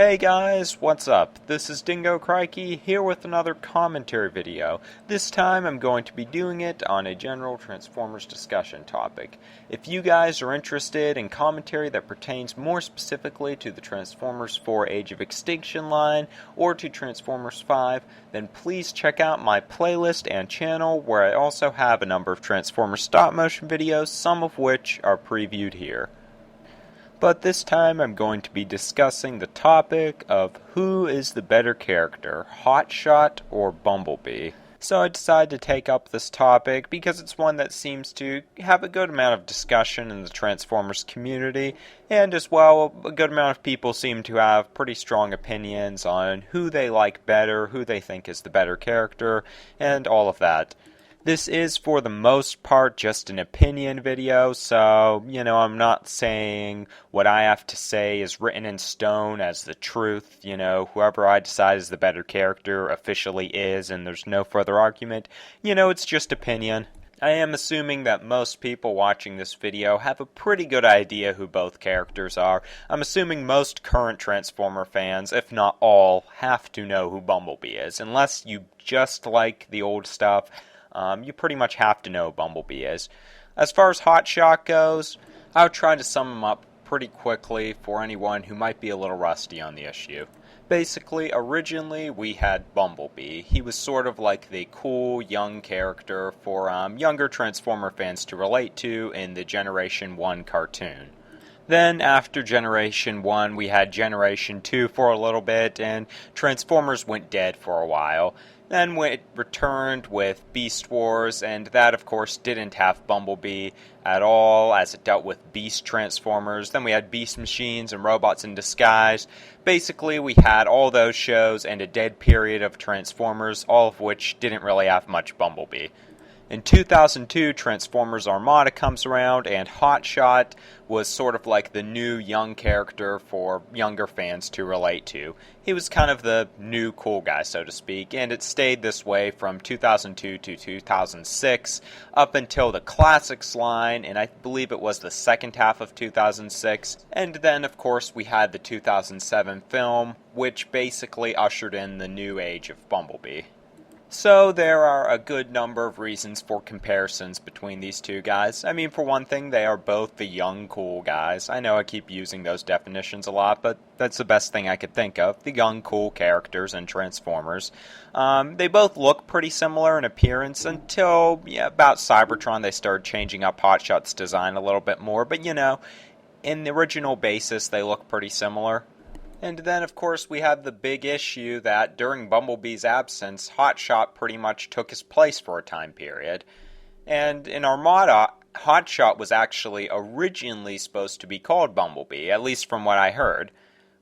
Hey guys, what's up? This is Dingo Crikey here with another commentary video. This time I'm going to be doing it on a general Transformers discussion topic. If you guys are interested in commentary that pertains more specifically to the Transformers 4 Age of Extinction line or to Transformers 5, then please check out my playlist and channel where I also have a number of Transformers stop motion videos, some of which are previewed here. But this time I'm going to be discussing the topic of who is the better character, Hotshot or Bumblebee. So I decided to take up this topic because it's one that seems to have a good amount of discussion in the Transformers community, and as well, a good amount of people seem to have pretty strong opinions on who they like better, who they think is the better character, and all of that. This is, for the most part, just an opinion video, so, I'm not saying what I have to say is written in stone as the truth. Whoever I decide is the better character officially is, and there's no further argument. It's just opinion. I am assuming that most people watching this video have a pretty good idea who both characters are. I'm assuming most current Transformer fans, if not all, have to know who Bumblebee is, unless you just like the old stuff. You pretty much have to know who Bumblebee is. As far as Hotshot goes, I'll try to sum him up pretty quickly for anyone who might be a little rusty on the issue. Basically, originally we had Bumblebee. He was sort of like the cool young character for younger Transformer fans to relate to in the Generation 1 cartoon. Then, after Generation 1, we had Generation 2 for a little bit, and Transformers went dead for a while. Then it returned with Beast Wars, and that, of course, didn't have Bumblebee at all, as it dealt with Beast Transformers. Then we had Beast Machines and Robots in Disguise. Basically, we had all those shows and a dead period of Transformers, all of which didn't really have much Bumblebee. In 2002, Transformers Armada comes around, and Hotshot was sort of like the new young character for younger fans to relate to. He was kind of the new cool guy, so to speak, and it stayed this way from 2002 to 2006, up until the Classics line, and I believe it was the second half of 2006. And then, of course, we had the 2007 film, which basically ushered in the new age of Bumblebee. So there are a good number of reasons for comparisons between these two guys. I mean, for one thing, they are both the young, cool guys. I know I keep using those definitions a lot, but that's the best thing I could think of. The young, cool characters in Transformers. They both look pretty similar in appearance until, about Cybertron, they started changing up Hotshot's design a little bit more. But, in the original basis, they look pretty similar. And then, of course, we have the big issue that during Bumblebee's absence, Hotshot pretty much took his place for a time period. And in Armada, Hotshot was actually originally supposed to be called Bumblebee, at least from what I heard.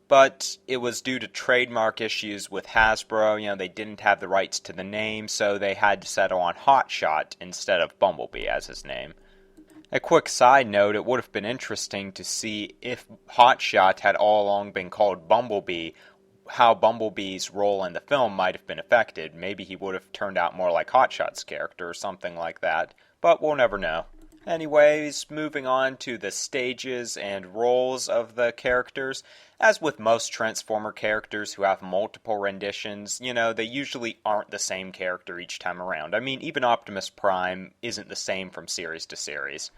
But it was due to trademark issues with Hasbro. They didn't have the rights to the name, so they had to settle on Hotshot instead of Bumblebee as his name. A quick side note, it would have been interesting to see if Hotshot had all along been called Bumblebee, how Bumblebee's role in the film might have been affected. Maybe he would have turned out more like Hotshot's character or something like that, but we'll never know. Anyways, moving on to the stages and roles of the characters. As with most Transformer characters who have multiple renditions, they usually aren't the same character each time around. I mean, even Optimus Prime isn't the same from series to series.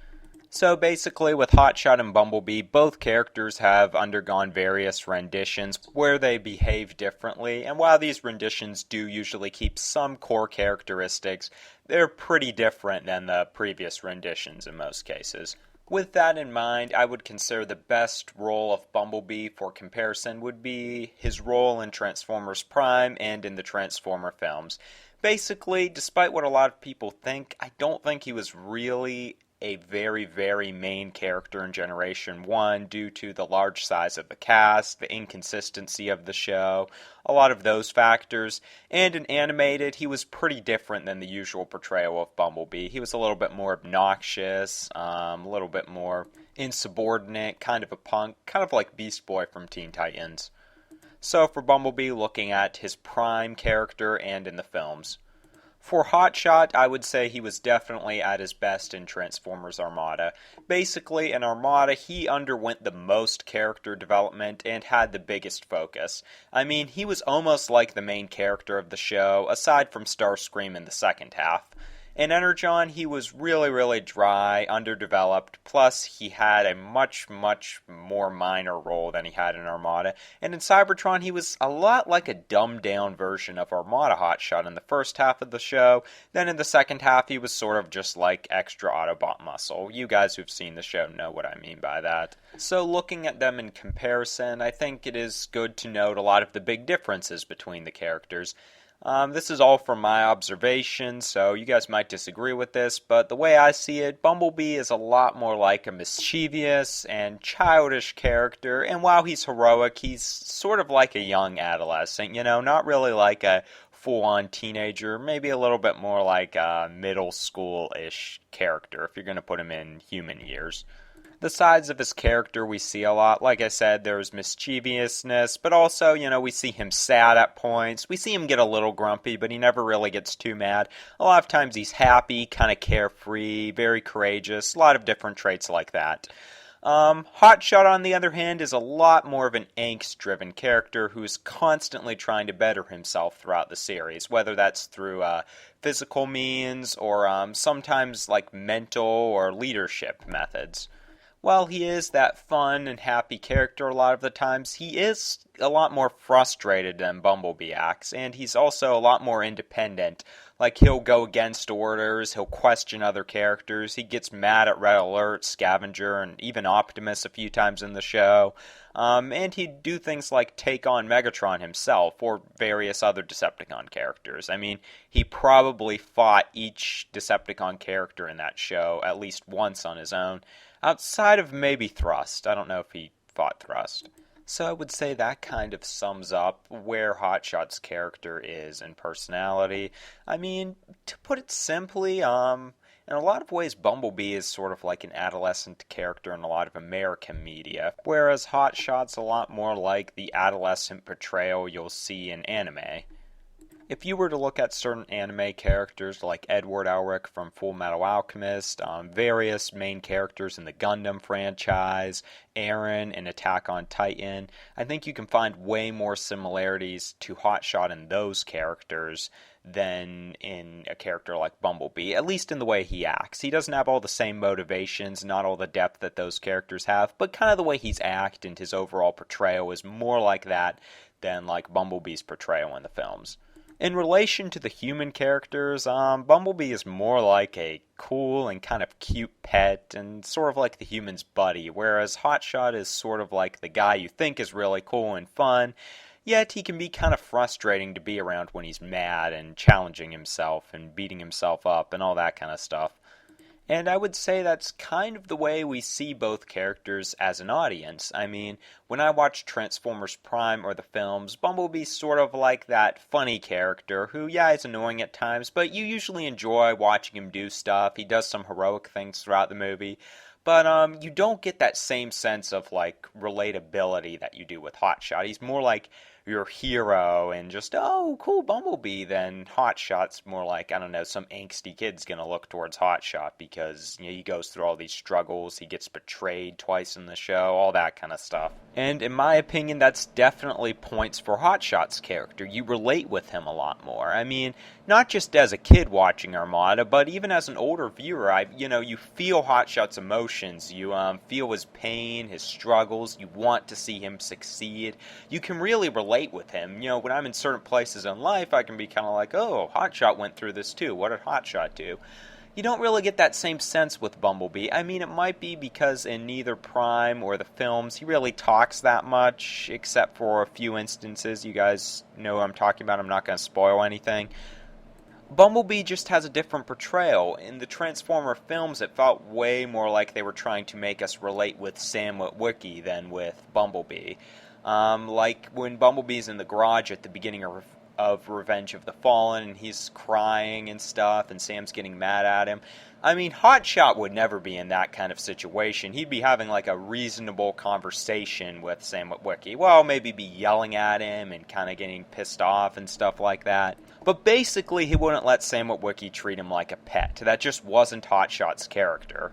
So basically, with Hotshot and Bumblebee, both characters have undergone various renditions where they behave differently, and while these renditions do usually keep some core characteristics, they're pretty different than the previous renditions in most cases. With that in mind, I would consider the best role of Bumblebee for comparison would be his role in Transformers Prime and in the Transformer films. Basically, despite what a lot of people think, I don't think he was really a very, very main character in Generation 1 due to the large size of the cast, the inconsistency of the show, a lot of those factors. And in animated, he was pretty different than the usual portrayal of Bumblebee. He was a little bit more obnoxious, a little bit more insubordinate, kind of a punk, kind of like Beast Boy from Teen Titans. So for Bumblebee, looking at his prime character and in the films. For Hotshot, I would say he was definitely at his best in Transformers Armada. Basically, in Armada, he underwent the most character development and had the biggest focus. I mean, he was almost like the main character of the show, aside from Starscream in the second half. In Energon, he was really, really dry, underdeveloped, plus he had a much, much more minor role than he had in Armada. And in Cybertron, he was a lot like a dumbed-down version of Armada Hotshot in the first half of the show. Then in the second half, he was sort of just like extra Autobot muscle. You guys who've seen the show know what I mean by that. So looking at them in comparison, I think it is good to note a lot of the big differences between the characters. This is all from my observation, so you guys might disagree with this, but the way I see it, Bumblebee is a lot more like a mischievous and childish character, and while he's heroic, he's sort of like a young adolescent, not really like a full-on teenager, maybe a little bit more like a middle school-ish character, if you're going to put him in human years. The sides of his character we see a lot. Like I said, there's mischievousness, but also, we see him sad at points. We see him get a little grumpy, but he never really gets too mad. A lot of times he's happy, kind of carefree, very courageous, a lot of different traits like that. Hotshot, on the other hand, is a lot more of an angst-driven character who's constantly trying to better himself throughout the series, whether that's through physical means or sometimes like mental or leadership methods. While he is that fun and happy character a lot of the times, he is a lot more frustrated than Bumblebee acts, and he's also a lot more independent. Like, he'll go against orders, he'll question other characters, he gets mad at Red Alert, Scavenger, and even Optimus a few times in the show. And he'd do things like take on Megatron himself, or various other Decepticon characters. I mean, he probably fought each Decepticon character in that show at least once on his own. Outside of maybe Thrust. I don't know if he fought Thrust. So I would say that kind of sums up where Hotshot's character is in personality. I mean, to put it simply, in a lot of ways, Bumblebee is sort of like an adolescent character in a lot of American media, whereas Hotshot's a lot more like the adolescent portrayal you'll see in anime. If you were to look at certain anime characters like Edward Elric from Full Metal Alchemist, various main characters in the Gundam franchise, Eren in Attack on Titan, I think you can find way more similarities to Hotshot in those characters than in a character like Bumblebee, at least in the way he acts. He doesn't have all the same motivations, not all the depth that those characters have, but kind of the way he's acted and his overall portrayal is more like that than like Bumblebee's portrayal in the films. In relation to the human characters, Bumblebee is more like a cool and kind of cute pet and sort of like the human's buddy, whereas Hotshot is sort of like the guy you think is really cool and fun, yet he can be kind of frustrating to be around when he's mad and challenging himself and beating himself up and all that kind of stuff. And I would say that's kind of the way we see both characters as an audience. I mean, when I watch Transformers Prime or the films, Bumblebee's sort of like that funny character who, yeah, is annoying at times, but you usually enjoy watching him do stuff. He does some heroic things throughout the movie. But you don't get that same sense of, like, relatability that you do with Hotshot. He's more like your hero and just, oh, cool, Bumblebee, then Hotshot's more like, I don't know, some angsty kid's gonna look towards Hotshot because, he goes through all these struggles, he gets betrayed twice in the show, all that kind of stuff. And in my opinion, that's definitely points for Hotshot's character. You relate with him a lot more. I mean, not just as a kid watching Armada, but even as an older viewer, you feel Hotshot's emotions, you feel his pain, his struggles, you want to see him succeed. You can really relate with him. When I'm in certain places in life, I can be kind of like, oh, Hotshot went through this too. What did Hotshot do? You don't really get that same sense with Bumblebee. I mean, it might be because in neither Prime or the films, he really talks that much, except for a few instances. You guys know what I'm talking about. I'm not going to spoil anything. Bumblebee just has a different portrayal. In the Transformer films, it felt way more like they were trying to make us relate with Sam Witwicky than with Bumblebee. Like when Bumblebee's in the garage at the beginning of Revenge of the Fallen, and he's crying and stuff, and Sam's getting mad at him. I mean, Hotshot would never be in that kind of situation. He'd be having like a reasonable conversation with Sam Witwicky. Well, maybe be yelling at him and kind of getting pissed off and stuff like that. But basically, he wouldn't let Sam Witwicky treat him like a pet. That just wasn't Hotshot's character.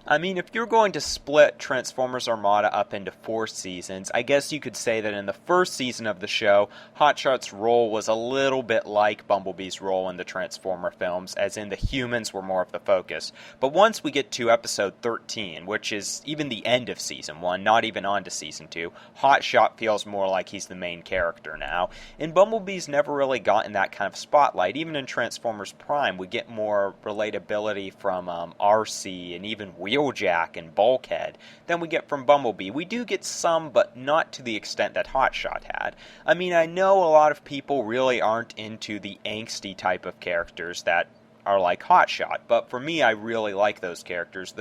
I mean, if you're going to split Transformers Armada up into 4 seasons, I guess you could say that in the first season of the show, Hotshot's role was a little bit like Bumblebee's role in the Transformer films, as in the humans were more of the focus. But once we get to episode 13, which is even the end of season 1, not even on to season 2, Hotshot feels more like he's the main character now. And Bumblebee's never really gotten that kind of spotlight. Even in Transformers Prime, we get more relatability from RC and even Wheeljack and Bulkhead than we get from Bumblebee. We do get some, but not to the extent that Hotshot had. I mean, I know a lot of people really aren't into the angsty type of characters that are like Hotshot, but for me, I really like those characters.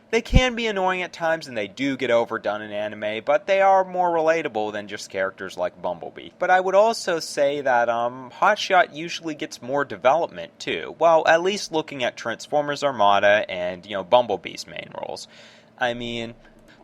They can be annoying at times, and they do get overdone in anime, but they are more relatable than just characters like Bumblebee. But I would also say that Hotshot usually gets more development, too. Well, at least looking at Transformers Armada and, Bumblebee's main roles. I mean,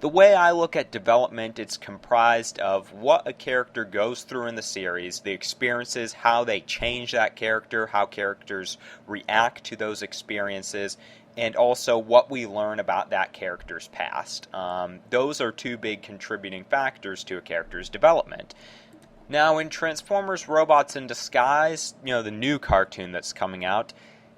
the way I look at development, it's comprised of what a character goes through in the series, the experiences, how they change that character, how characters react to those experiences, and also what we learn about that character's past. Those are 2 big contributing factors to a character's development. Now, in Transformers Robots in Disguise, the new cartoon that's coming out,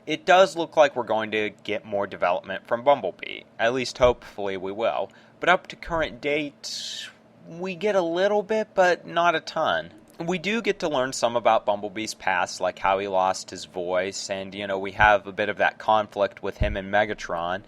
it does look like we're going to get more development from Bumblebee. At least hopefully we will. But up to current date, we get a little bit, but not a ton. We do get to learn some about Bumblebee's past, like how he lost his voice, and, we have a bit of that conflict with him and Megatron.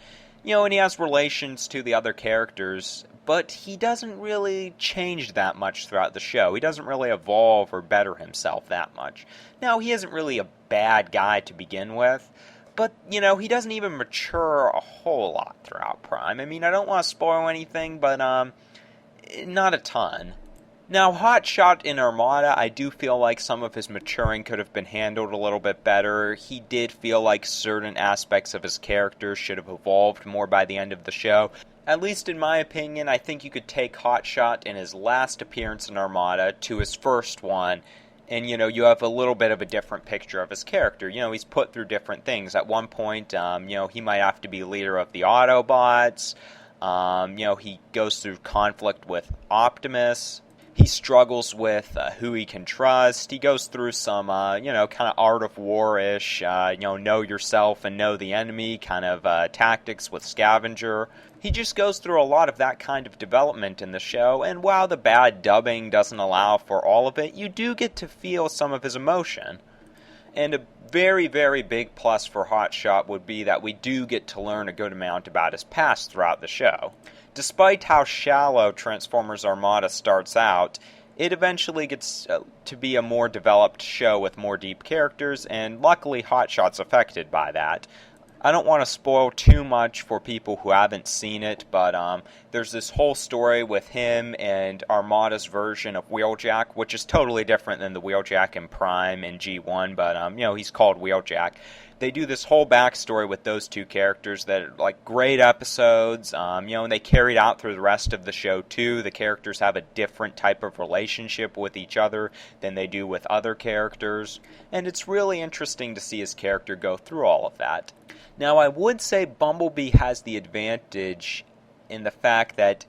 And he has relations to the other characters, but he doesn't really change that much throughout the show. He doesn't really evolve or better himself that much. Now, he isn't really a bad guy to begin with, but, he doesn't even mature a whole lot throughout Prime. I mean, I don't want to spoil anything, but, not a ton. Now, Hotshot in Armada, I do feel like some of his maturing could have been handled a little bit better. He did feel like certain aspects of his character should have evolved more by the end of the show. At least in my opinion, I think you could take Hotshot in his last appearance in Armada to his first one, and, you have a little bit of a different picture of his character. He's put through different things. At one point, he might have to be leader of the Autobots. He goes through conflict with Optimus. He struggles with who he can trust. He goes through some, kind of Art of War-ish, know yourself and know the enemy kind of tactics with Scavenger. He just goes through a lot of that kind of development in the show, and while the bad dubbing doesn't allow for all of it, you do get to feel some of his emotion. And a very, very big plus for Hotshot would be that we do get to learn a good amount about his past throughout the show. Despite how shallow Transformers Armada starts out, it eventually gets to be a more developed show with more deep characters, and luckily Hotshot's affected by that. I don't want to spoil too much for people who haven't seen it, but there's this whole story with him and Armada's version of Wheeljack, which is totally different than the Wheeljack in Prime and G1, but he's called Wheeljack. They do this whole backstory with those 2 characters that are like great episodes, and they carried out through the rest of the show too. The characters have a different type of relationship with each other than they do with other characters, and it's really interesting to see his character go through all of that. Now, I would say Bumblebee has the advantage in the fact that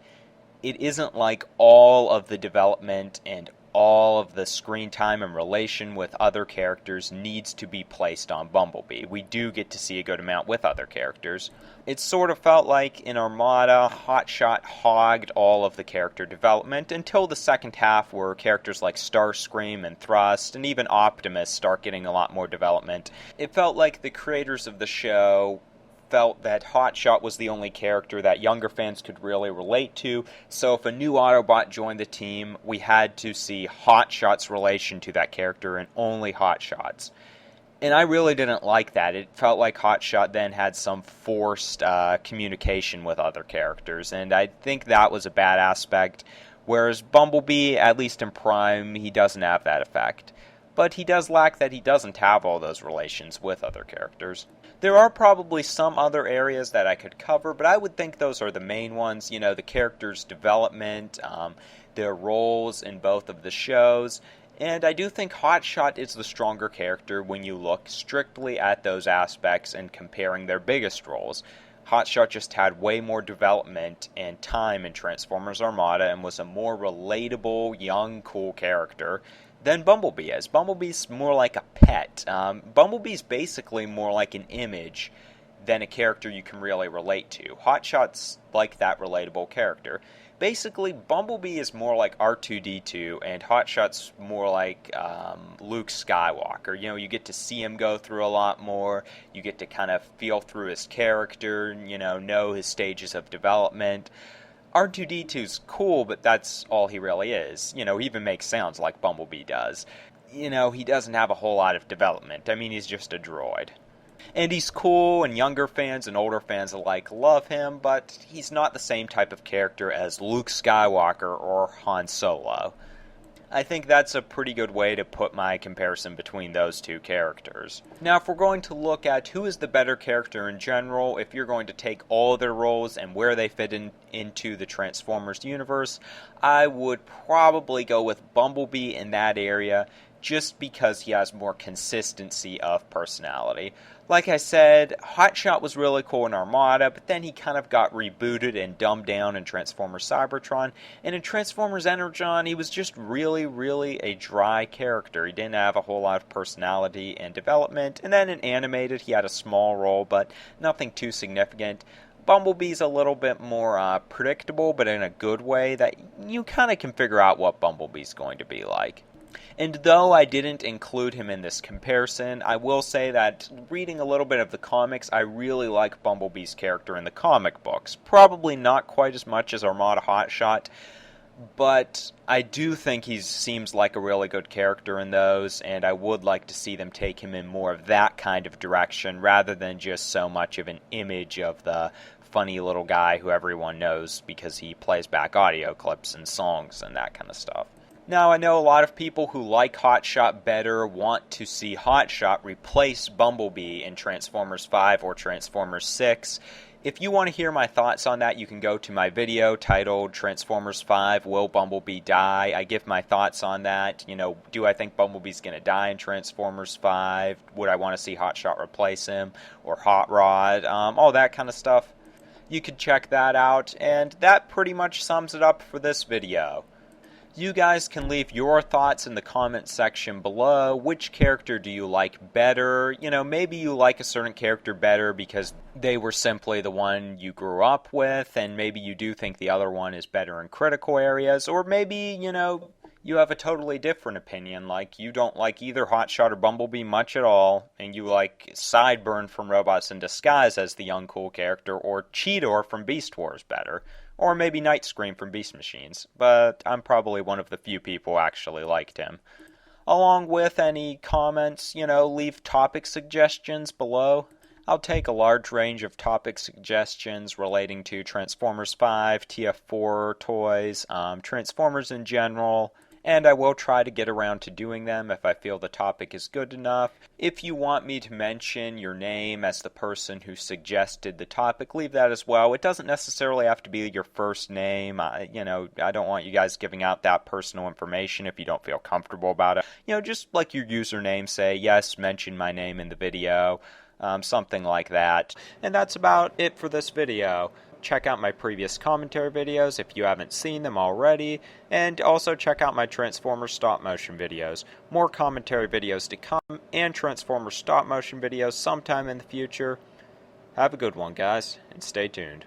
it isn't like all of the development and all of the screen time and relation with other characters needs to be placed on Bumblebee. We do get to see a good amount with other characters. It sort of felt like in Armada, Hotshot hogged all of the character development until the second half where characters like Starscream and Thrust and even Optimus start getting a lot more development. It felt like the creators of the show felt that Hotshot was the only character that younger fans could really relate to, so if a new Autobot joined the team, we had to see Hotshot's relation to that character and only Hotshot's. And I really didn't like that. It felt like Hotshot then had some forced communication with other characters, and I think that was a bad aspect, whereas Bumblebee, at least in Prime, he doesn't have that effect. but he does lack that he doesn't have all those relations with other characters. There are probably some other areas that I could cover, but I would think those are the main ones. You know, the characters' development, their roles in both of the shows. And I do think Hotshot is the stronger character when you look strictly at those aspects and comparing their biggest roles. Hotshot just had way more development and time in Transformers Armada and was a more relatable, young, cool character than Bumblebee is. Bumblebee's more like a pet. Bumblebee's basically more like an image than a character you can really relate to. Hotshot's like that relatable character. Basically, Bumblebee is more like R2-D2, and Hotshot's more like Luke Skywalker. You know, you get to see him go through a lot more. You get to kind of feel through his character, you know his stages of development. R2-D2's cool, but that's all he really is. You know, he even makes sounds like Bumblebee does. You know, he doesn't have a whole lot of development. I mean, he's just a droid. And he's cool, and younger fans and older fans alike love him, but he's not the same type of character as Luke Skywalker or Han Solo. I think that's a pretty good way to put my comparison between those two characters. Now, if we're going to look at who is the better character in general, if you're going to take all of their roles and where they fit into the Transformers universe, I would probably go with Bumblebee in that area, just because he has more consistency of personality. Like I said, Hotshot was really cool in Armada, but then he kind of got rebooted and dumbed down in Transformers Cybertron, and in Transformers Energon, he was just really, really a dry character. He didn't have a whole lot of personality and development, and then in Animated, he had a small role, but nothing too significant. Bumblebee's a little bit more predictable, but in a good way, that you kind of can figure out what Bumblebee's going to be like. And though I didn't include him in this comparison, I will say that reading a little bit of the comics, I really like Bumblebee's character in the comic books. Probably not quite as much as Armada Hotshot, but I do think he seems like a really good character in those, and I would like to see them take him in more of that kind of direction, rather than just so much of an image of the funny little guy who everyone knows because he plays back audio clips and songs and that kind of stuff. Now, I know a lot of people who like Hotshot better want to see Hotshot replace Bumblebee in Transformers 5 or Transformers 6. If you want to hear my thoughts on that, you can go to my video titled Transformers 5, Will Bumblebee Die? I give my thoughts on that. You know, do I think Bumblebee's going to die in Transformers 5? Would I want to see Hotshot replace him? Or Hot Rod? All that kind of stuff. You could check that out, and that pretty much sums it up for this video. You guys can leave your thoughts in the comment section below. Which character do you like better? You know, maybe you like a certain character better because they were simply the one you grew up with, and maybe you do think the other one is better in critical areas, or maybe, you know, you have a totally different opinion, like you don't like either Hotshot or Bumblebee much at all, and you like Sideburn from Robots in Disguise as the young cool character, or Cheetor from Beast Wars better. Or maybe Night Scream from Beast Machines, but I'm probably one of the few people who actually liked him. Along with any comments, you know, leave topic suggestions below. I'll take a large range of topic suggestions relating to Transformers 5, TF4 toys, Transformers in general, and I will try to get around to doing them if I feel the topic is good enough. If you want me to mention your name as the person who suggested the topic, leave that as well. It doesn't necessarily have to be your first name. I don't want you guys giving out that personal information if you don't feel comfortable about it. You know, just like your username, say, yes, mention my name in the video, something like that. And that's about it for this video. Check out my previous commentary videos if you haven't seen them already, and also check out my Transformers stop motion videos. More commentary videos to come, and Transformers stop motion videos sometime in the future. Have a good one, guys, and stay tuned.